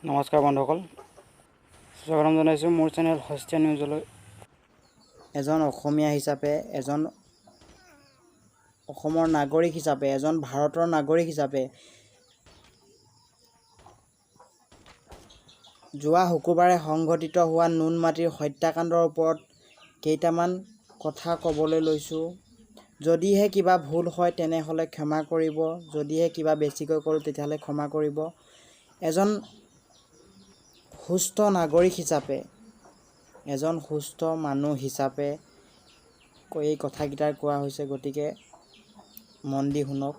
নমস্কাৰ বন্ধুসকল, স্বাগতম জনাইছোঁ মোৰ চেনেল হস্তীয়া নিউজলৈ। এজন অসমীয়া হিচাপে, এজন অসমৰ নাগৰিক হিচাপে, এজন ভাৰতৰ নাগৰিক হিচাপে যোৱা শুকুৰবাৰে সংঘটিত হোৱা নুনমাটিৰ হত্যাকাণ্ডৰ ওপৰত কেইটামান কথা ক'বলৈ লৈছোঁ। যদিহে কিবা ভুল হয় তেনেহ'লে ক্ষমা কৰিব, যদিহে কিবা বেছিকৈ কৰোঁ তেতিয়াহ'লে ক্ষমা কৰিব। এজন সুস্থ নাগৰিক হিচাপে, এজন সুস্থ মানুহ হিচাপে এই কথাকেইটা কোৱা হৈছে, গতিকে মন দি শুনক।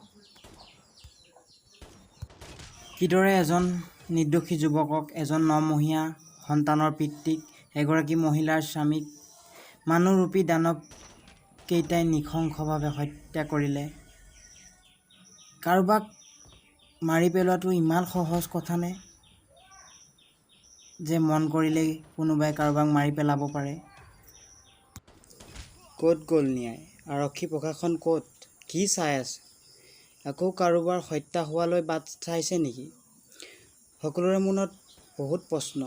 কিদৰে এজন নিৰ্দোষী যুৱকক, এজন 9 মহীয়া সন্তানৰ পিতৃক, এগৰাকী মহিলাৰ স্বামীক মানুহৰূপী দানৱ কেইটাই নৃশংসভাৱে হত্যা কৰিলে। কাৰোবাক মাৰি পেলোৱাটো ইমান সহজ কথানে যে মন কৰিলেই কোনোবাই কাৰোবাক মাৰি পেলাব পাৰে? ক'ত গ'ল ন্যায়? আৰক্ষী প্ৰশাসন ক'ত? কি চাই আছে? আকৌ কাৰোবাৰ হত্যা হোৱালৈ বাট চাইছে নেকি? সকলোৰে মনত বহুত প্ৰশ্ন।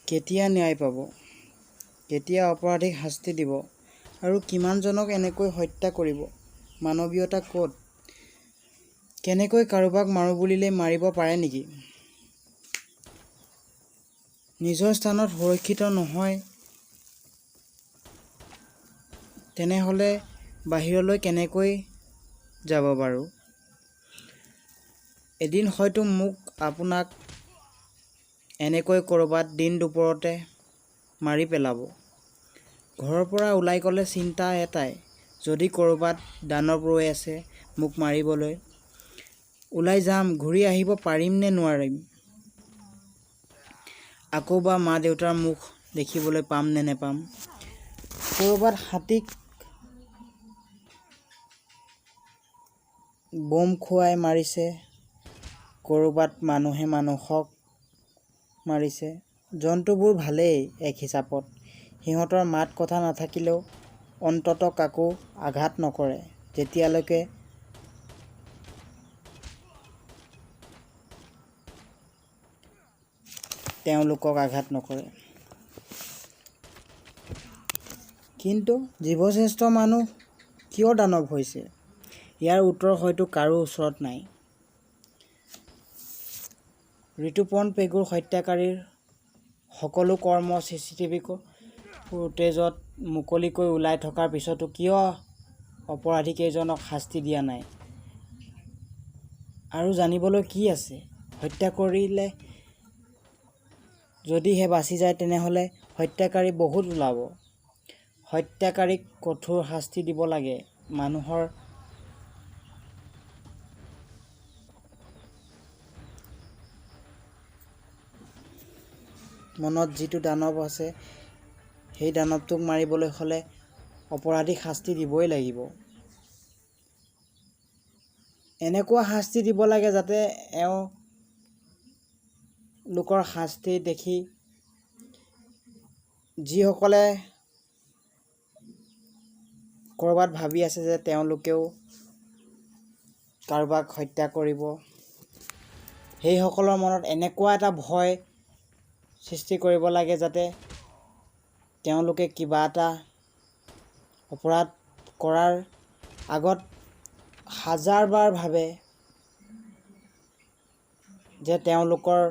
কেতিয়া ন্যায় পাব? কেতিয়া অপৰাধীক শাস্তি দিব? আৰু কিমানজনক এনেকৈ হত্যা কৰিব? মানৱীয়তা ক'ত? কেনেকৈ কাৰোবাক মাৰোঁ বুলিলেই মাৰিব পাৰে নেকি? নিজৰ স্থানত সুৰক্ষিত নহয় তেনেহ'লে বাহিৰলৈ কেনেকৈ যাব বাৰু? এদিন হয়তো মোক আপোনাক এনেকৈ ক'ৰবাত দিন দুপৰতে মাৰি পেলাব। ঘৰৰ পৰা ওলাই গ'লে চিন্তা এটাই, যদি ক'ৰবাত দানৱ ৰৈ আছে মোক মাৰিবলৈ, ওলাই যাম, ঘূৰি আহিব পাৰিম নে নোৱাৰিম? আকৌ বা মা দেউতাৰ মুখ দেখিবলৈ পাম নে নেপাম? ক'ৰবাত হাতীক বোম খুৱাই মাৰিছে, ক'ৰবাত মানুহে মানুহক মাৰিছে। জন্তুবোৰ ভালেই এক হিচাপত, সিহঁতৰ মাত কথা নাথাকিলেও অন্ততঃ কাকো আঘাত নকৰে যেতিয়ালৈকে তেওঁলোকক আঘাত নকৰে। কিন্তু জীৱশ্ৰেষ্ঠ মানুহ কিয় দানৱ হৈছে? ইয়াৰ উত্তৰ হয়তো কাৰো ওচৰত নাই। ঋতুপৰ্ণ পেগুৰ হত্যাকাৰীৰ সকলো কৰ্ম CCTV ফুটেজত মুকলিকৈ ওলাই থকাৰ পিছতো কিয় অপৰাধীকেইজনক শাস্তি দিয়া নাই? আৰু জানিবলৈ কি আছে? হত্যা কৰিলে যদিহে বাচি যায় তেনেহ'লে হত্যাকাৰী বহুত ওলাব। হত্যাকাৰীক কঠোৰ শাস্তি দিব লাগে। মানুহৰ মনত যিটো দানৱ আছে সেই দানৱটোক মাৰিবলৈ হ'লে অপৰাধীক শাস্তি দিবই লাগিব। এনেকুৱা শাস্তি দিব লাগে যাতে লোকৰ শাস্তি দেখি যিসকলে ক'ৰবাত ভাবি আছে যে তেওঁলোকেও কাৰোবাক হত্যা কৰিব, সেইসকলৰ মনত এনেকুৱা এটা ভয় সৃষ্টি কৰিব লাগে যাতে তেওঁলোকে কিবা এটা অপৰাধ কৰাৰ আগত হাজাৰবাৰ ভাবে যে তেওঁলোকৰ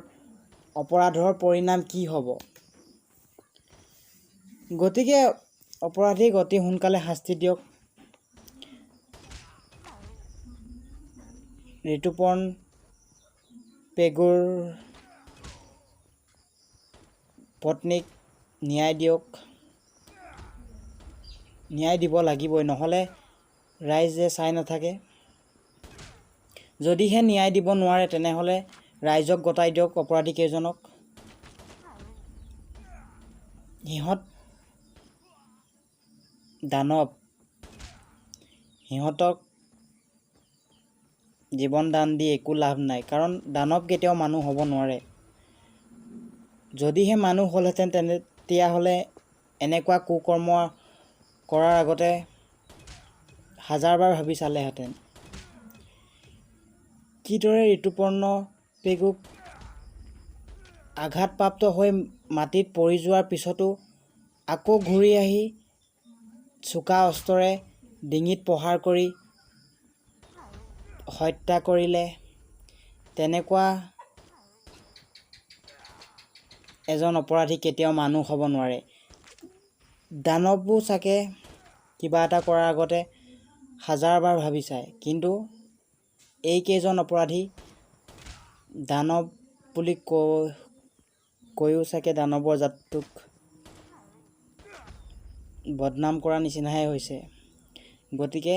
অপৰাধৰ পৰিণাম কি হ'ব। গতিকে অপৰাধীক অতি সোনকালে শাস্তি দিয়ক। ঋতুপৰ্ণ পেগুৰ পত্নীক ন্যায় দিয়ক। ন্যায় দিব লাগিবই, নহ'লে ৰাইজে চাই নাথাকে। যদিহে ন্যায় দিব নোৱাৰে তেনেহ'লে ৰাইজক গতাই দিয়ক অপৰাধীকেইজনক। সিহঁত দানৱ, সিহঁতক জীৱন দান দি একো লাভ নাই, কাৰণ দানৱ কেতিয়াও মানুহ হ'ব নোৱাৰে। যদিহে মানুহ হ'লহেঁতেন তেতিয়াহ'লে এনেকুৱা কুকৰ্ম কৰাৰ আগতে হাজাৰবাৰ ভাবি চালেহেঁতেন। কিদৰে ঋতুপৰ্ণ পেগুক আঘাতপ্ৰাপ্ত হৈ মাটিত পৰি যোৱাৰ পিছতো আকৌ ঘূৰি আহি চোকা অস্ত্ৰৰে ডিঙিত প্ৰহাৰ কৰি হত্যা কৰিলে। তেনেকুৱা এজন অপৰাধী কেতিয়াও মানুহ হ'ব নোৱাৰে। দানৱবোৰ চাগে কিবা এটা কৰাৰ আগতে হাজাৰবাৰ ভাবি চায়, কিন্তু এইকেইজন অপৰাধী দানৱ বুলি কৈও চাগে দানৱৰ জাতটোক বদনাম কৰা নিচিনাহে হৈছে। গতিকে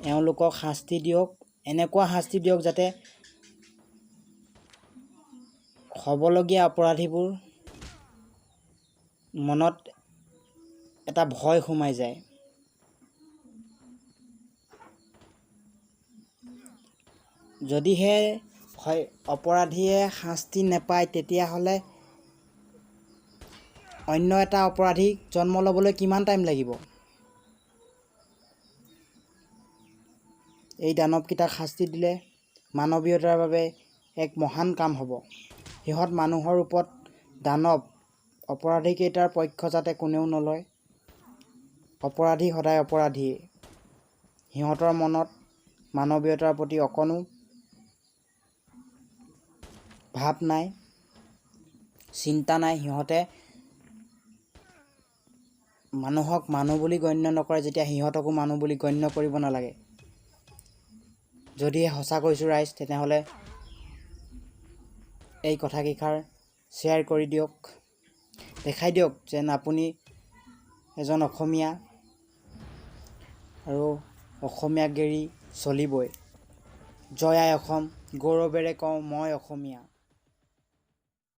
এওঁলোকক শাস্তি দিয়ক, এনেকুৱা শাস্তি দিয়ক যাতে হ'বলগীয়া অপৰাধীবোৰ মনত এটা ভয় সোমাই যায়। যদিহে অপৰাধীয়ে শাস্তি নেপায়, তেতিয়াহ'লে অন্য এটা অপৰাধীক জন্ম ল'বলৈ কিমান টাইম লাগিব? এই দানৱকেইটাক শাস্তি দিলে মানৱীয়তাৰ বাবে এক মহান কাম হ'ব। সিহঁত মানুহৰ ৰূপত দানৱ, অপৰাধীকেইটাৰ পক্ষ যাতে কোনেও নলয়। অপৰাধী সদায় অপৰাধীয়ে। সিহঁতৰ মনত মানৱীয়তাৰ প্ৰতি অকণো ভাৱ নাই, চিন্তা নাই। সিহঁতে মানুহক মানুহ বুলি গণ্য নকৰে, যেতিয়া সিহঁতকো মানুহ বুলি গণ্য কৰিব নালাগে। যদিহে সঁচা কৈছোঁ ৰাইজ, তেনেহ'লে এই কথাকেইষাৰ শ্বেয়াৰ কৰি দিয়ক, দেখাই দিয়ক যেন আপুনি এজন অসমীয়া আৰু অসমীয়াক এৰি চলিবই। জয় আই অসম, গৌৰৱেৰে কওঁ মই অসমীয়া।